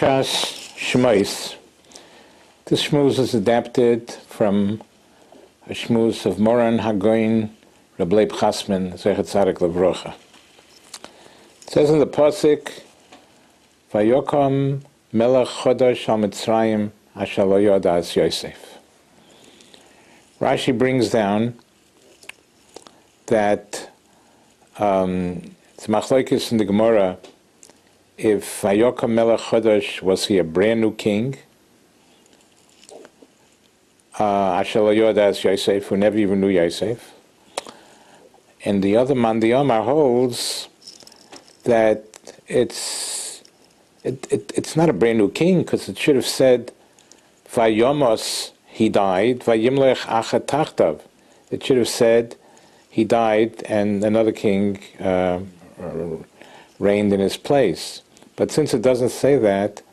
Shmos. This Shmos is adapted from a Shmos of Moran Hagoin Reb Leib Chasman Zechat Tzadik Levrocha. It says in the Pasuk, Vayokom Melech Chodosh Al Mitzrayim Asher Lo Yoda As Yosef. Rashi brings down that it's machlokes in the Gemara if Vayokom Melech Chodosh, was he a brand new king? Asher Lo Yoda As Yosef, who never even knew Yosef. And the other man, the Omar, holds that it's not a brand new king, because it should have said Vayomos, he died, Vayimlech Achat Tachtav. It should have said he died and another king reigned in his place. But since it doesn't say that,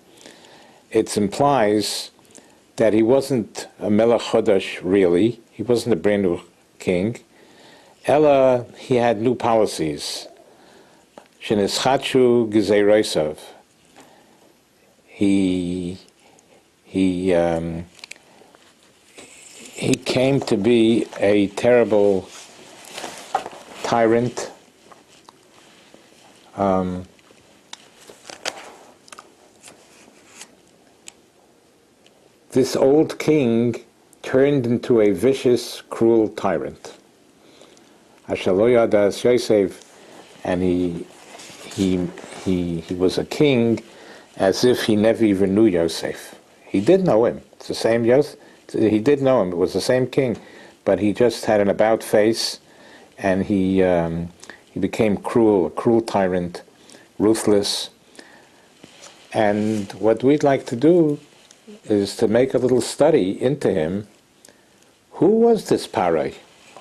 it implies that he wasn't a Melech Chodosh really. He wasn't a brand new king. Ella, he had new policies. Shenischachu Gezeirosav. He came to be a terrible tyrant. This old king turned into a vicious, cruel tyrant. Asher Lo Yoda As Yosef, and he was a king as if he never even knew Yosef. He did know him. It's the same Yosef. He did know him. It was the same king, but he just had an about face, and he became cruel, a cruel tyrant, ruthless. And what we'd like to do is to make a little study into him. Who was this Parai?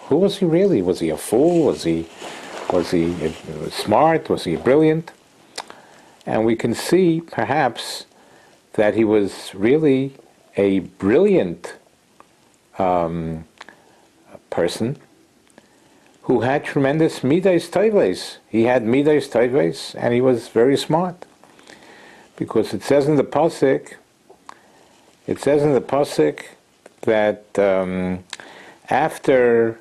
Who was he really? Was he a fool? Was he smart? Was he brilliant? And we can see, perhaps, that he was really a brilliant person who had tremendous midas tovos. He had midas tovos, and he was very smart. Because it says in the Pasuk, that after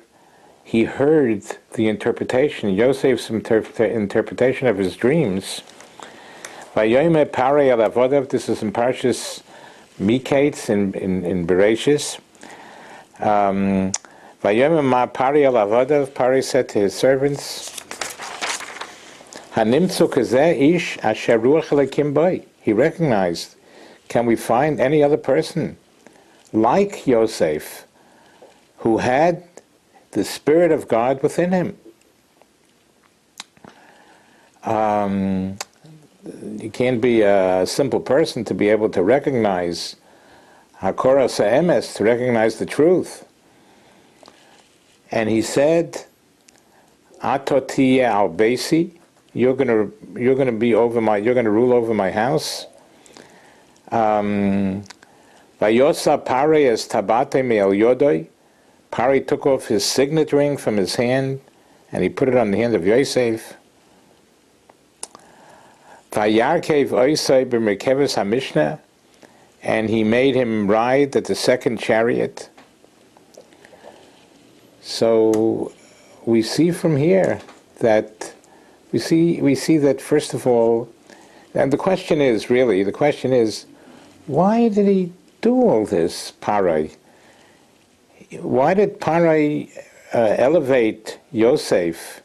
he heard the interpretation, Yosef's interpretation of his dreams, Vayomer Parei Al Avodav, this is in Parshas Miketz in Bereshis. Vayomer Ma Parei Al Avodav, Parei said to his servants, Hanimtzu Kazeh Ish Asher Ruach Elokim Boi. He recognized, can we find any other person like Yosef who had the Spirit of God within him? You can't be a simple person to be able to recognize Hakoras Ha'emes, to recognize the truth. And he said, Atoti al Beisi, you're going to rule over my house. Vayosa Parei as Tabate me'el Yodoi. Parei took off his signet ring from his hand, and he put it on the hand of Yosef. Vayarkev Oisai b'merkeves HaMishnah, and he made him ride at the second chariot. So we see from here that we see that, first of all, and the question is, why did he do all this, Parei? Why did Parei elevate Yosef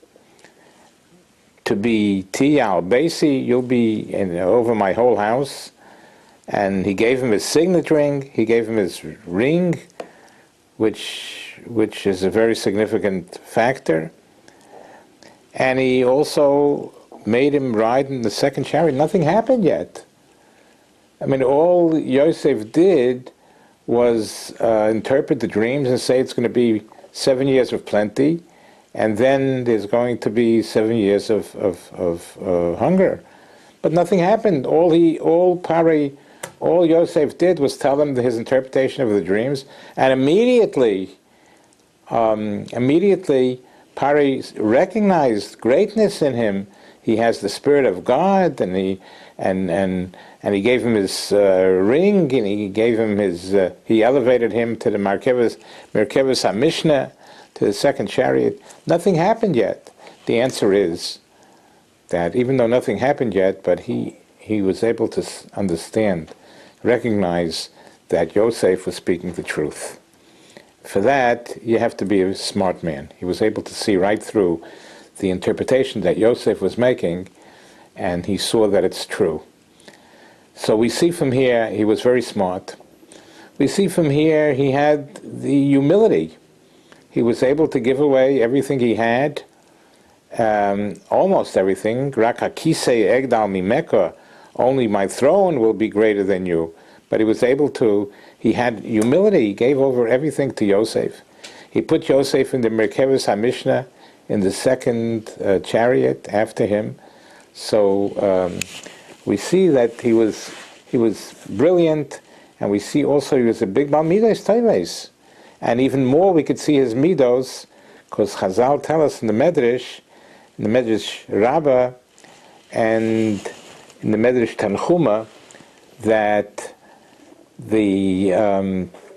to be Tiyal? Basically, you'll be over my whole house. And he gave him his signet ring, he gave him his ring, which is a very significant factor. And he also made him ride in the second chariot. Nothing happened yet. I mean, all Yosef did was interpret the dreams and say it's going to be 7 years of plenty, and then there's going to be 7 years of hunger. But nothing happened. All Yosef did was tell him his interpretation of the dreams, and immediately Parei recognized greatness in him. He has the Spirit of God, and and he gave him his ring, and he gave him his, he elevated him to the Merkevas HaMishnah, to the second chariot. Nothing happened yet. The answer is that even though nothing happened yet, but he was able to understand, recognize that Yosef was speaking the truth. For that, you have to be a smart man. He was able to see right through the interpretation that Yosef was making, and he saw that it's true. So we see from here, he was very smart. We see from here, he had the humility. He was able to give away everything he had, almost everything. Rak hakisei egdal mimeka, only my throne will be greater than you. But he was able to, he had humility, he gave over everything to Yosef. He put Yosef in the Merkevas HaMishnah, in the second chariot after him. So we see that he was brilliant, and we see also he was a big Bal Midos Teves. And even more, we could see his Midos, because Chazal tell us in the Medrash Rabbah, and in the Medrash Tanchuma, that the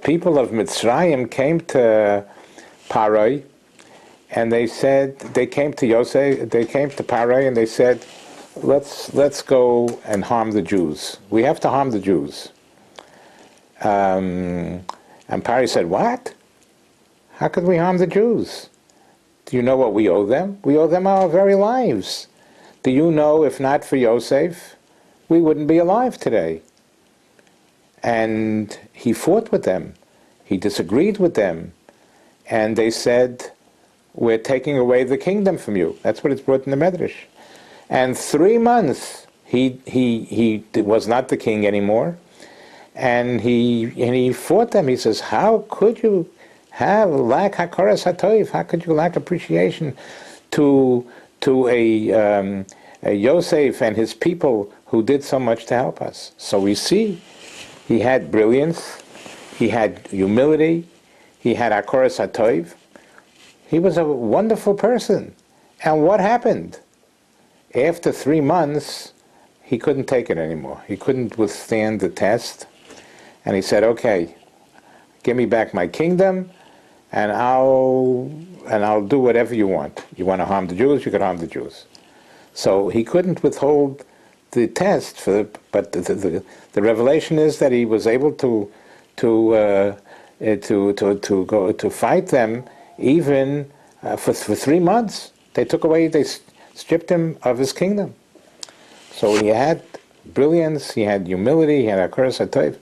people of Mitzrayim came to Parai, and they said, they came to Parai, and they said, let's go and harm the Jews. We have to harm the Jews. And Parai said, what? How could we harm the Jews? Do you know what we owe them? We owe them our very lives. Do you know, if not for Yosef, we wouldn't be alive today? And he fought with them. He disagreed with them. And they said, we're taking away the kingdom from you. That's what it's brought in the Medrash. And 3 months, he was not the king anymore. And he fought them. He says, how could you lack hakaras hatoiv? How could you lack appreciation to a Yosef and his people who did so much to help us? So we see he had brilliance, he had humility, he had hakaras hatoiv. He was a wonderful person. And what happened? After 3 months, he couldn't take it anymore. He couldn't withstand the test. And he said, okay, give me back my kingdom, and I'll do whatever you want. You want to harm the Jews, you can harm the Jews. So he couldn't withhold the test, but the revelation is that he was able to go to fight them even for 3 months. They stripped him of his kingdom. So he had brilliance, he had humility, he had hakaras hatoiv.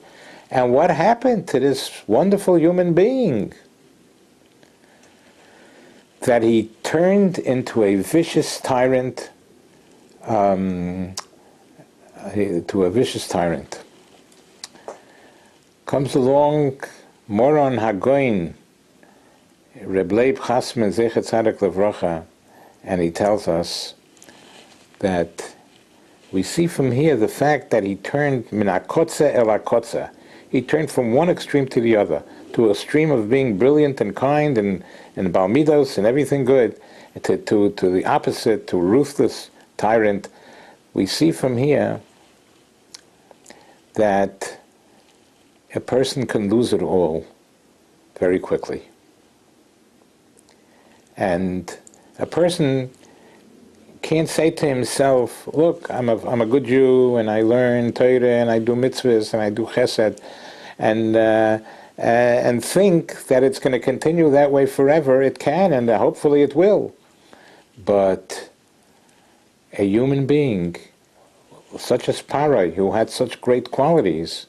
And what happened to this wonderful human being? That he turned into a vicious tyrant, Comes along Moron Hagoin, Reb Leib Chasman Zecher Tzadok Levracha, and he tells us that we see from here the fact that he turned min hakotza el hakotza. He turned from one extreme to the other, to a stream of being brilliant and kind and Bal Midos and everything good, to the opposite, to a ruthless tyrant. We see from here that a person can lose it all very quickly. And a person can't say to himself, look, I'm a good Jew, and I learn Torah, and I do mitzvahs, and I do chesed, and think that it's going to continue that way forever. It can, and hopefully it will. But a human being, such as Parai, who had such great qualities,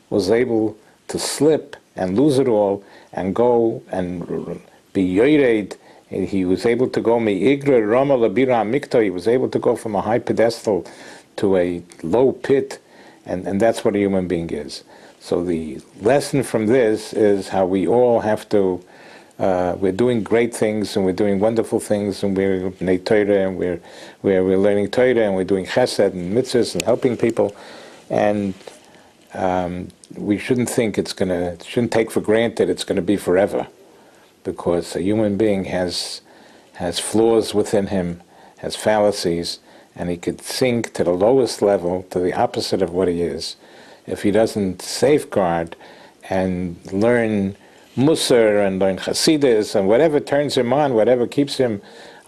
was able to slip and lose it all, and go and be yored. He was able to go mi'igre rama labira mikto. He was able to go from a high pedestal to a low pit, and that's what a human being is. So the lesson from this is how we all have to. We're doing great things, and we're doing wonderful things, and we're bnei Torah, and we're learning Torah, and we're doing chesed and mitzvahs and helping people, and we shouldn't think shouldn't take for granted it's going to be forever. Because a human being has flaws within him, has fallacies, and he could sink to the lowest level, to the opposite of what he is, if he doesn't safeguard and learn Musar and learn Hasidus and whatever turns him on, whatever keeps him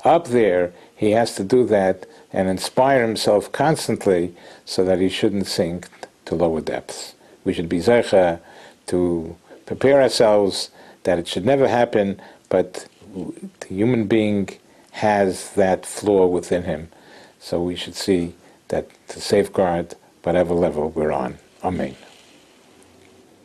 up there, he has to do that and inspire himself constantly so that he shouldn't sink to lower depths. We should be zeicha to prepare ourselves that it should never happen, but the human being has that flaw within him. So we should see that to safeguard whatever level we're on. Amen.